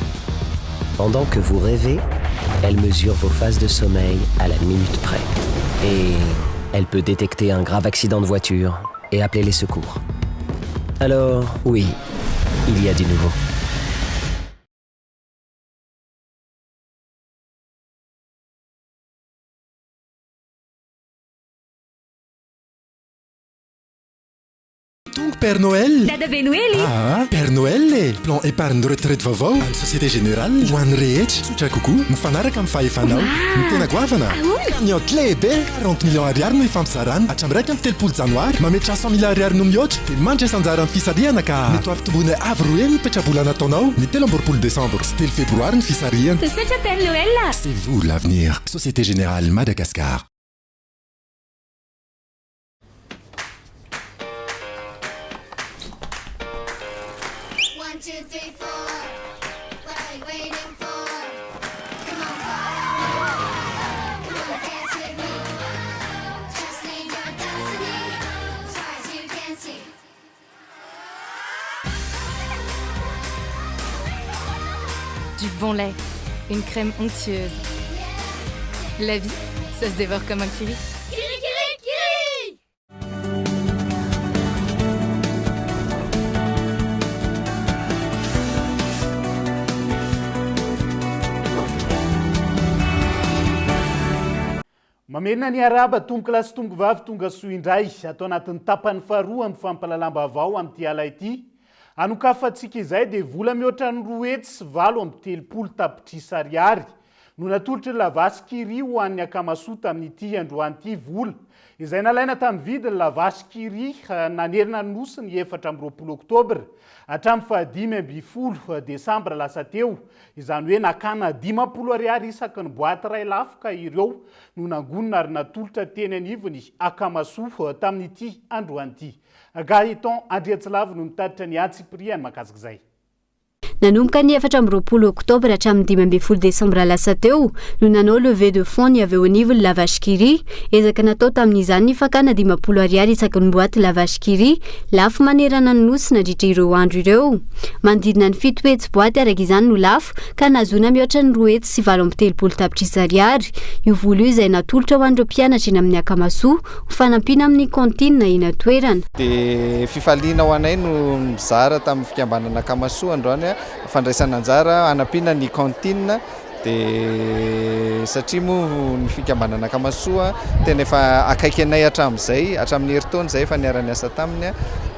Pendant que vous rêvez, elle mesure vos phases de sommeil à la minute près. Et elle peut détecter un grave accident de voiture et appeler les secours. Alors, oui, il y a du nouveau.
Tonga Père Noël.
Dada be Noely.
Père Noël le plan épargne retraite vaovao any Société Générale ho an'ny rehetra tsotra kokoa mifanaraka amin'ny fahefanao ny tena goavana cagnotte lehibe 40 millions ariary no ifampizarana hatramin'ny raika amin'ny 3 janoary mametra 100 000 ariary no mihoatra dia mandresanjara amin'ny fisarihana ka mety avy-tombony avy roa eny mipetrabolana ataonao ny 13 décembre sy 3 févroary ny fisarihana.
C'est ça Père Noël.
C'est vous l'avenir. Société Générale Madagascar.
Du bon lait, une crème onctueuse. La vie, ça se dévore comme un kiri.
Mamena ny araba tonga lasy tonga vavy tonga soa indray atao anatin'ny tapany faharoa amin'ny fampalalamba-bao amin'ity ala ity. Anokafantsika izay dia vola mihoatra ny 2 hetsy sy 7 tapitrisa ariary no natolotry lavasy kiri ho an'ny akamasoa tamin'ity androanyity vola izay nalaina tamin'ny vidiny lavasy kiri nanerina ny nosiny 24 oktobra hatramin'ny 15 desambra lasa teo izany hoe nakana 50 ariary isaky ny boaty ray lafo ka ireo no nangonina ary natolotra teny anivony akamasoa tamin'ity androanyity. Gahiton Andriatsilavy no nitatitra ny Antsipriany makasika izay.
Nanomboka ny 14 oktobra hatramin'ny 15 desambra lasa teo no nanao levée de fonds ny avy eo anivony lavasy kiri ezaka natao tamin'izany ny fakana 50 ariary isaky ny boaty lavasy kiri lafo manerana ny nosy nandritra ireo andro ireo. Manodidina ny 7 hetsy boaty araka izany no lafo ka nahazoana mihoatra ny 2 hetsy sy 7 tapitrisa ariary. Io vola io izay natolotra ho an'ireo mpianatra eny amin'ny akamasoa ho fanampiana amin'ny kantina eny an-toerana.
Dia fifaliana ho anay no mizara tamin'ny fikambanana akamasoa androany fandraisana anjara anampiana ny kantina dia satria moa ny fikambanana akamasoa tena efa akaiky anay hatramin'ny herintaona izay efa niara-ny asa taminy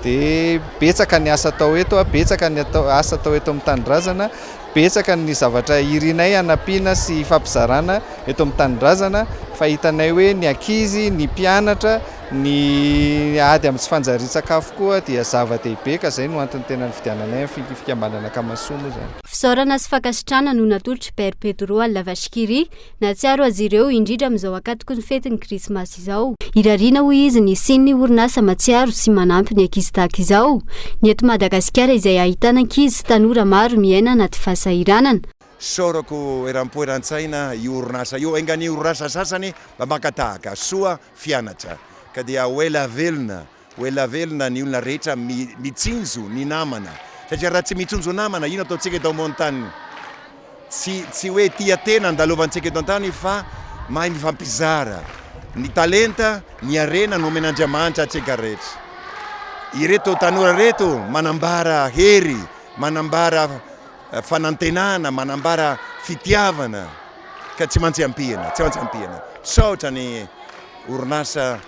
dia betsaka ny asa atao eto betsaka ny asa atao eto amin'ny tanindrazana betsaka ny zavatra irinay anampiana sy fampizarana eto amin'ny tanindrazana fa hitanay hoe ny ankizy ny mpianatra ny ady amin'ny tsy fanjarian-tsakafo koa dia zava-dehibe ka izay no antony tena ny fidiananay fikambanana akamasoa moa izany.
Fisaorana sy fankasitrana no natolotra Père Pedro lavasy kiri natsiaro azy ireo indrindra amin'izao akatoko ny fetin'ny krismasy izao. Irariana hoy izy ny sin'ny orinasa matsiaro sy manampy ny ankizy tahaka izao. Ny eto Madagasikara izay ahitana ankizy sy tanora maro miaina anaty fahasahiranana.
Saorako eram-poeran-tsaina io orinasa io engany orinasa sasany mba makatahaka soa fianatra ka dia oela velona ny olona rehetra mitsinjo ny namana satria raha tsy mitsinjo namana ino ataontsika eto ambony tany tsy hoe tia tena andalovantsika eto an-tany fa mahay mifampizara ny talenta ny arena no omen'Andriamanitra atsika rehetra. Ireto tanora reto manambara hery manambara fanantenana manambara fitiavana ka tsy maintsy ampiana saotra ny orinasa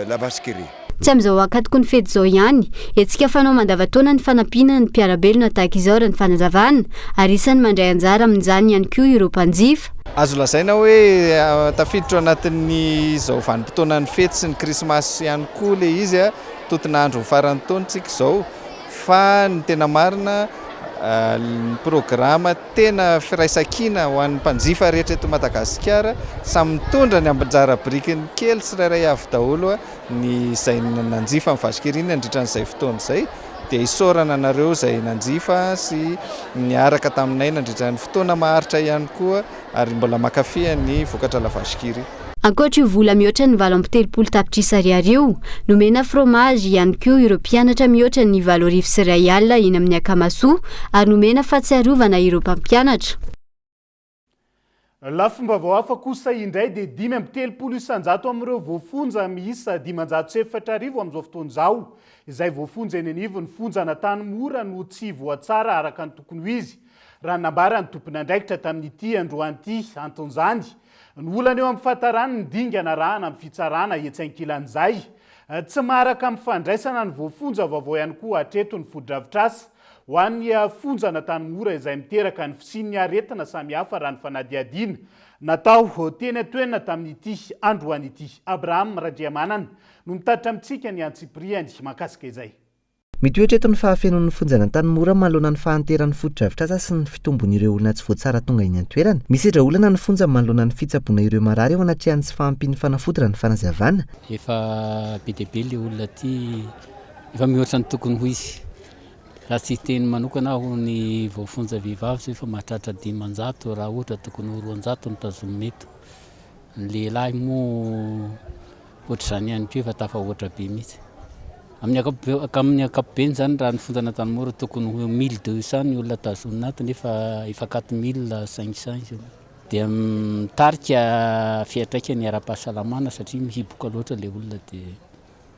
lavasy kiri.
Tsy amin'izao akatoko ny fety izao ihany etsika fanao mandavataona ny fanampinana ny mpiarabelona tahaka izao raha ny fanazavana ary isany mandray anjara amin'izany ihany koa ireo mpanjifa.
Azo lazaina hoe tafiditra anatin'ny izao vanim-potoana ny fety sy ny krismasy ihany koa le izy totinandro faran'ny taontsika izao fa ny tena marina ny programa tena firaisan-kina ho an'ny mpanjifa rehetra eto Madagasikara samy mitondra ny anjara birikiny kely sy rairay avy daholo ny izay nanjifa amin'ny vasy kiri nandritra n'izay fotoana izay dia isaorana anareo izay nanjifa sy niaraka taminay nandritra ny fotoana maharitra ihany koa ary mbola makafia ny vokatra lavasy kiri.
Ankoatra io vola mihoatra ny 7 tapitrisa ariary io nomena fromage ihany koa ireo mpianatra mihoatra ny 7 sy 2 alina eny amin'ny akamasoa ary nomena fahatsiarovana ireo mpampianatra.
Lafomba hafa kosa indray dia 5 isanjato amin'ireo voafonja miisa 504 arivo amin'izao fotoana izao izay voafonja eny anivony fonjana tany mora no tsy voatsara araka ny tokony ho izy raha nambara ny tompon'andraikitra tamin'ity androanyity anton'izany ny olana eo amin'ny fahatarany ny dingana rahana amin'ny fitsarana etsy ankilan'izay tsy maharaka amin'ny fandraisana ny voafonja vaovao ihany koa hatreto ny fodravitrasa ho an'ny fonjana tanymora izay miteraka ny fisian'ny aretina samihafa raha ny fanadiadiana natao teny atoenina tamin'ity androanyity. Abraham Radriamanana no mitatitra amintsika ny antsipriany mahakasika izay.
Mitoetra eto ny fahafenon'ny fonjana tanymora manoloana ny fahanteran'ny fotodravitrasa sy ny fitombon'ireo olona tsy voatsara tonga eny an-toerana. Misy olana ny fonja manoloana ny fitsaboana ireo marary eo anatrehan'ny tsy fahampian'ny fanafoditra ny fanazavana.
Efa be dia be ilay olona ty efa mihoatra ny tokony ho izy. Raha tsy teny manokana aho ny voafonja vehivavy sy efa mahatratra 500 raha ohatra tokony ho 200 ny tazomina eto. Ny lehilahy moa ohatr'izany ihany koa efa tafahoatra be mihitsy. Amin'ny ankapobeny zany raha ny fonjana tanymora tokony ho 1200 ny olona tazomina ato nefa efa 4500 dia mitarika fiantraikany ara-pahasalamana satria mihiboka loatra ilay olona dia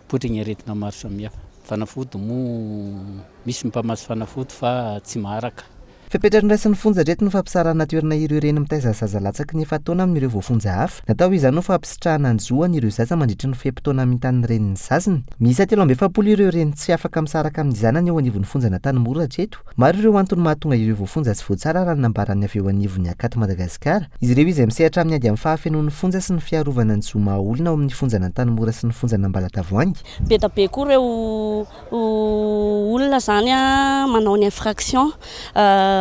poitra ny aretina maro samihafa. Fanafody moa misy mipamasy fanafody fa tsy maharaka.
Fepetrany raisin'ny fonja reto no fampisarana toerana ireo reny mitaiza zaza latsaky ny efa taona amin'ireo voafonja hafa. Natao izany no fampisitrahana anjoany ireo zaza mandritra ny fepitaona mintan'ny reniny zazany. Miisa 3 ireo reny tsy afaka misaraka amin'ny zanany eo anivon'ny fonjana tanymora hatreto. Maro ireo antony mahatonga ireo voafonja tsy voatsara raha nambarany avy eo anivon'ny akato Madagasikara. Izy ireo izay misehatra amin'ny ady amin'ny fahafenon'ny fonja sy ny fiarovana ny zoma olona ao amin'ny fonjana tanymora sy ny fonjana Ambalatavoahangy.
Be koa ireo olona zany manao ny infraction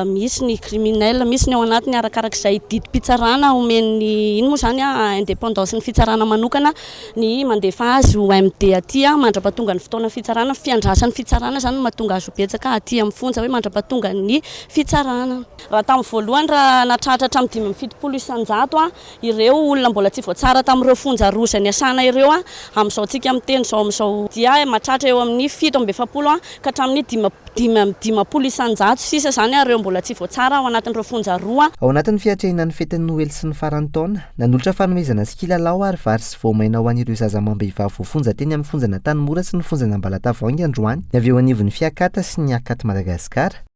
misy ny criminel, misy ny ao anatiny arakarak'izay didim-pitsarana omen'ny ino moa zany indépendance ny fitsarana manokana ny mandefa azy ho MD aty mandrapatonga ny fotoana fitsarana, fiandrasan'ny fitsarana zany mahatonga azy ho betsaka aty amin'ny fonja hoe mandrapatonga ny fitsarana. Raha tamin'ny voalohany raha natratratra amin'ny 570 isanjato ireo olona mbola tsy voatsara tamin'ireo fonja roa ny asana ireo amin'izao tsika amin'ny teny zao amin'izao dia mahatratra eo amin'ny 770 ka hatramin'ny 500 isanjato sisa zany ireo mbola tsy voatsara ao anatin'ireo fonja roa.
Ao anatin'ny fiatrehinan'ny fetin'ny Noely sy ny farany taona, nanolotra fanomezana sy kilalao ary vary sy voamaina ho an'ireo zaza mambehivavy voafonja teny amin'ny fonjana tanymora sy ny fonjana Ambalatavoahangy androany, ny avy eo anivon'ny fiakata sy ny akato Madagasikara.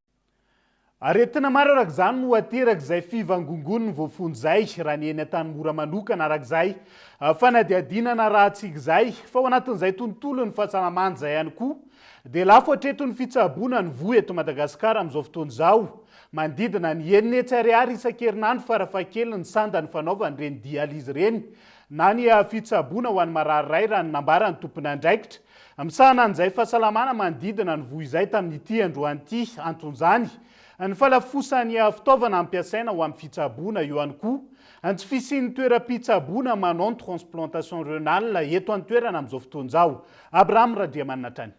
Aretina maro arak'izany no aterak'izay fivangongon'ny voafonjay raha ny eny an-tanymora manokana arak'izay fanadiadinana rahantsika izay fa ao anatin'izay tontolo ny fahasalamana izay ihany koa dia lafo hatreto ny fitsaboana ny voa eto Madagasikara amin'izao fotoana izao mandidina ny 900 isan-kerinandro farafahakeliny ny sandany fanaovany reny dialyzy reny na ny fitsaboana ho an'ny marary raha ny nambarany tompony andraikitra. Misahana an'izay fahasalamana mandidina ny voa izay tamin'ity androanyity anton'izany ny falafosan'ny fitaovana ampiasaina ho amin'ny fitsaboana io ihany koa tsy fisian'ny toeram-pitsaboana manao ny transplantation renale eto an-toerana amin'izao fotoana izao. Abraham Radriamanana trany.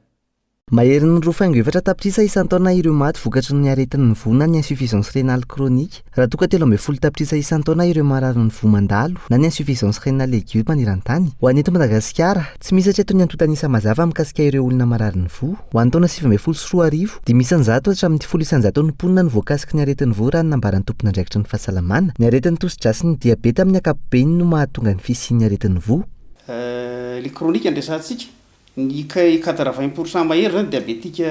Maherin'ny rofaingo 7 tapitrisa isan-taona ireo maty vokatry ny aretin'ny voa na ny insuffisance rénale chronique. Raha toa ka 13 tapitrisa isan-taona ireo marary ny voa mandalo na ny insuffisance rénale aiguë maneran-tany. Ho an'ny eto Madagasikara, tsy misy hatreto ny antontanisa mazava mikasika ireo olona marary ny voa. Ho an'ny taona 2014 dia misy anjato hatramin'ny 10 isanjato ny mponina ny voakasika ny aretin'ny voa raha ny nambaran'ny tompony andraikitra ny fahasalamana. Ny aretin'ny tosi-drasy ny diabeta amin'ny ankapobeny no mahatonga ny fisian'ny aretin'ny voa.
Le chronique andresantsika ny 80% mahery zany diabetika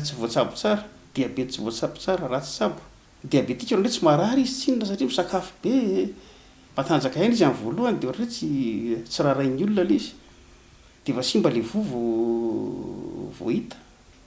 tsy voatsabo tsara, diabety tsy voatsabo tsara, ratsy tsabo. Diabetika ohatry tsy marary izy tsinona satria misakafo be, matanjaka aina izy amin'ny voalohany dia ohatry tsy rarain'ny olona ilay izy. Dia efa simba ilay voa hita.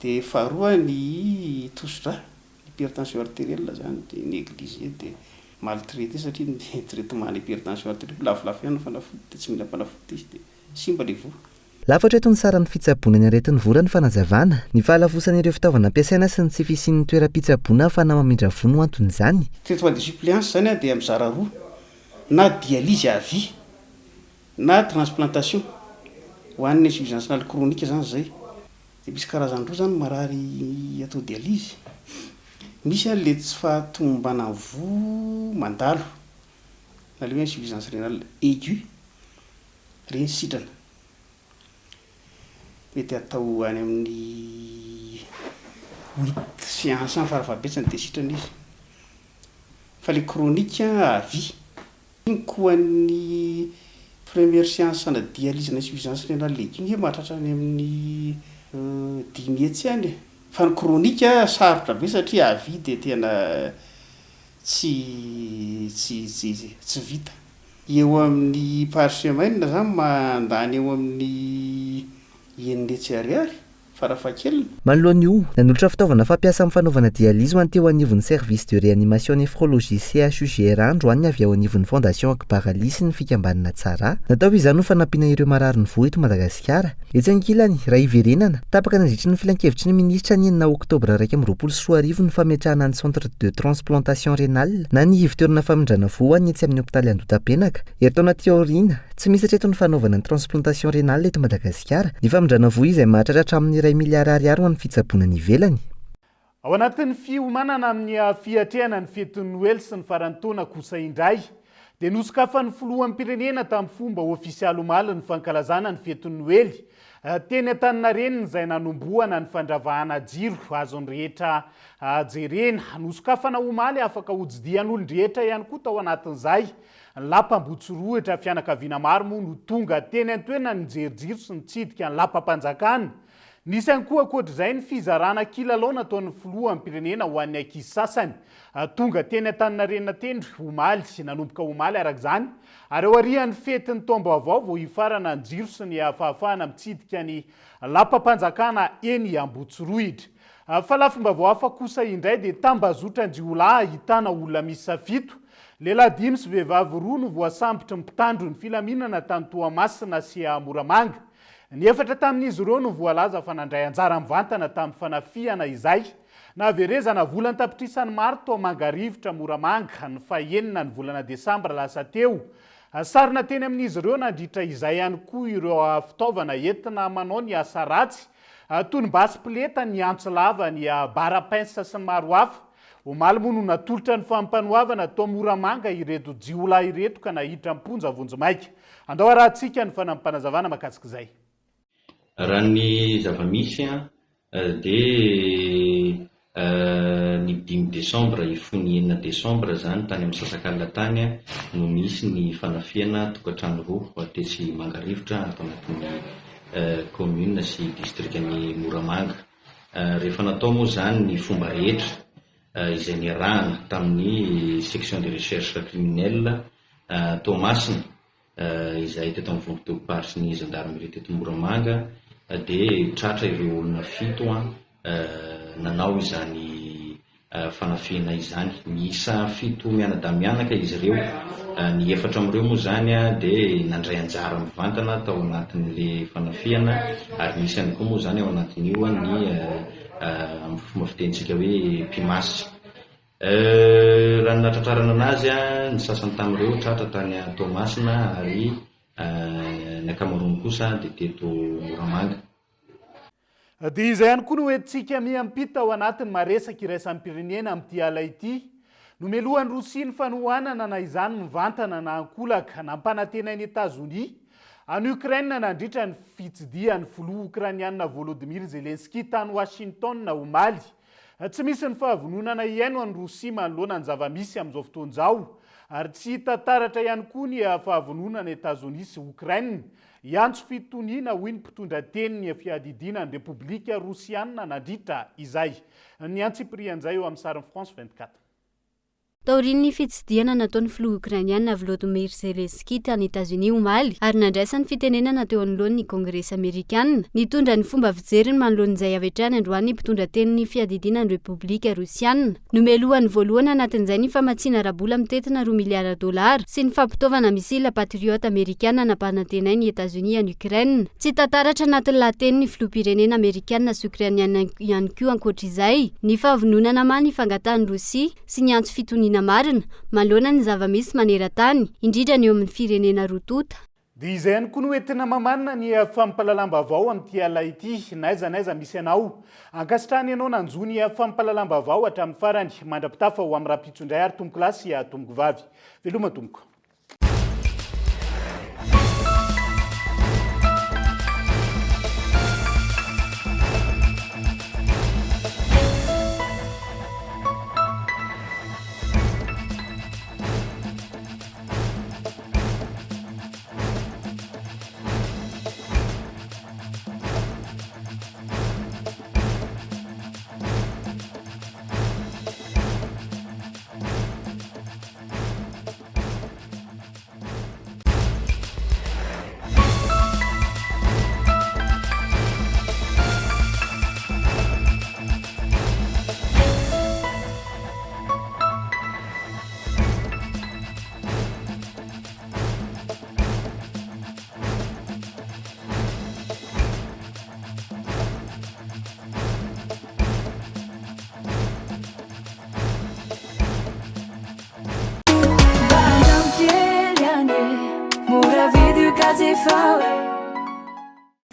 Dia faharoa ny tosidra, hypertension artérielle zany dia négligé dia maltraité satria ny traitement hypertension artérielle lafolafo ihany fanafody dia tsy mila fanafody izy dia simba ilay voa.
Lafatra eto ny saran'ny fitsaboana ny aretin'ny voa ny fanazavana, ny fahalafosana fitaovana ampiasaina sy ny tsy fisian'ny toeram-pitsaboana ahafahana mamindra voa no anton'izany.
Traitement de suppléance zany dia mizara roa, na dialyse à vie na transplantation ho an'ny insuffisance rénale chronique zany zay. Dia misy karazany roa zany marary atao dialyse. Misy le tsy fahatombana voa mandalo na le hoe insuffisance rénale aiguë reny sitrana. Mety atao any amin'ny 8 séances farafahabetsany dia sitrana izy. Fa le chronique à vie koa ny première séance na dialyse na insuffisance rénale aiguë mahatratra any amin'ny 10 mihetsy ihany. Fa ny chronique sarotra be satria à vie dia tena tsy vita. Eo amin'ny par semaine zany mandany eo amin'ny enle tsy ariary farafahakeliny
manoloan'io nanolotra fitaovana fampiasa amin'ny fanaovana dialyse ho an'teo anivon'ny service de réanimation néphrologie CHUGR androany avy ao anivon'ny fondation Akbaralisy ny fikambanana tsara natao izany ho fanampiana ireo marary ny voa eto Madagasikara etsy ankilany raha iverenana tapaka nandritry ny filan-kevitry ny ministra ny 9 oktobra 2024 ny fametrahana ny centre de transplantation rénale na ny ivitoerana famindrana voa ny etsy amin'ny hopitaly Andotapenaka eto anaty aoriana tsy misy hatreto ny fanaovana ny transplantation rénale eto Madagasikara ny famindrana voa izay mahatratra amin'ny $1,000,000,000 ho an'ny fitsaboana ny ivelany.
Ao anatin'ny fiomanana amin'ny fiatrehana ny fetin'ny Noely sy ny farantaona kosa indray dia nosokafan'ny filohan'ny pirenena tamin'ny fomba ofisialy omaly ny fankalazana ny fetin'ny Noely. Teny Antaninarenina izay nanombohana ny fandravahana jiro azon'ny rehetra jerena nosokafana omaly afaka hojidian'olon-drehetra ihany koa tao anatin'izay. Ny lapam-botsorohitra fianakaviana maro moa no tonga teny an-toerana ny jerijiro sy nitsidika ny lapam-panjakana. Nisy ihany koa ankoatr'izay ny fizarana kilalao nataon'ny filohan'ny pirenena ho an'ny ankizy sasany. Tonga teny Antaninarenina teny omaly nanomboka omaly arak'izany ary ao arian'ny fetin'ny taom-baovao vao hifarana ny jiro sy ny fahafahana mitsidika ny lapam-panjakana eny Ambotsorohitra. Fa lafim-baovao hafa kosa indray dia tambazotran-jiolahy ahitana olona misy safito. Lehilahy 5 sy vehivavy 2 no voasambotra mpitandro ny filaminana tany Toamasina sy Moramanga. Ny efatra tamin'izy ireo no voalaza fa nandray anjara mivantana tamin'ny fanafiana izay. Naverezana volana tapitrisan'ny maro tao Mangarivotra Moramanga ny fahaenina ny volana Desambra lasa teo. Sarina teny amin'izy ireo nandritra izay ihany koa ireo fitaovana entina manao ny asa ratsy toy ny basipileta, ny antso lava, ny bara-pince sy ny maro hafa. Omaly moa no natolotra ny fampanoavana tao Moramanga ireto jiolahy ireto ka nahitra mponja vonjimaika. Andao arahantsika ny fanampanazavana mahakasika izay.
Raha ny zavamisy dia ny 5 Desambra ifony 9 Desambra zany tany amin'ny Sasakalina tany no misy ny fanafiana tokantrano roa tesy Mangarivotra atao anatin'ny commune sy districtny Moramanga. Rehefa natao moa zany ny fomba rehetra izay niarahana tamin'ny section de recherche criminelle Toamasina izay teto amin'ny vontoteopary sy ny gendarmerie teto Moramanga dia tratra ireo olona 7 nanao izany fanafiana izany. Miisa 7 mianadamianaka izy ireo. Ny efatra amin'ireo moa zany dia nandray anjara mivantana tao anatin'le fanafiana ary misy ihany koa moa zany ao anatin'io ny amin'ny fomba fitentsika hoe pimasy. Raha ny natratrarana anazy ny sasany tamin'ireo tratra tany Toamasina ary ny akamarony kosa dia teto Moramanga.
Dia izay ihany koa no hoentsika miampita ao anatin'ny maresaka iraisan'ny pirenena amin'ity ala ity. Nomelohan'ny Rosia ny fanohanana na izany mivantana na ankolaka nampanantenain'ny Etazonia. Any Ukraine nandritra ny fitsidihan'ny filoha Ukrainiana Volodymyr Zelensky tany Washington na omaly. Tsy misy ny fahavononana iaino any Rosia manoloana ny zavamisy amin'izao fotoana izao. Ary tsy hita taratra ihany koa ny fahavononana Etazonia sy Ukraine. Iantso fitoniana hoy ny mpitondra teny ny fiadidinan'ny Repoblika Rosiana nandritra izay. Ny antsiprian'izay eo amin'ny sariny France 24.
Taorian'ny fitsidiana nataon'ny filoha Ukrainiana Volodymyr Zelensky tany Etazonia omaly ary nandraisan'ny fitenenana teo anoloan'ny Kongresy Amerikanina. Nitondra ny fomba fijeriny manoloan'izay avetrany androany mpitondra teny ny fiadidinan'ny Repoblika Rosiana. Nomelohan'ny voalohany anatin'izay ny famatsiana rabola mitetina $2 miliara sy ny fampitaovana misila patriote Amerikana nampanantenay ny Etazonia any Ukraine. Tsy tantaratra anatin'ny lahateny ny filoham-pirenena Amerikana sy Ukrainiana ihany koa ankoatr'izay ny fahavononana ma ny fangatahan'ny Rosia sy ny antso fitoniana marina manoloana ny zavamisy maneran-tany indrindra ny eo amin'ny firenena rotota.
Dia izay ihany koa no entina mamanina ny fampahalalam-baovao amin'ity ala ity. Naiza misy ianao ankasitrahany ianao nanjo ny fampahalalam-baovao hatramin'ny farany mandrapitafa ho amin'ny raha-pitsondray ary tomboko lahy sy tomboko vavy. Veloma tomboko.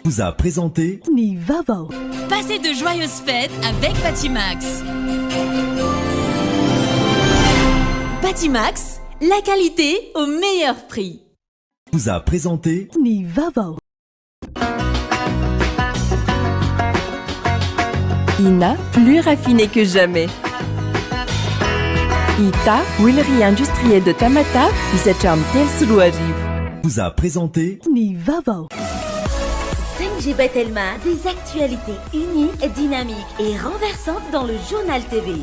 Vous a présenté
Nivavo. Passez de joyeuses fêtes avec Batimax. Batimax, la qualité au meilleur prix.
Vous a présenté
Nivavo.
Ina, plus raffinée que jamais. Ita, huilerie industrielle de Tamata, Isacham Telsuruariv.
Vous a présenté
Nivavo. 5G Batelma, des actualités uniques, dynamiques et renversantes dans le journal TV.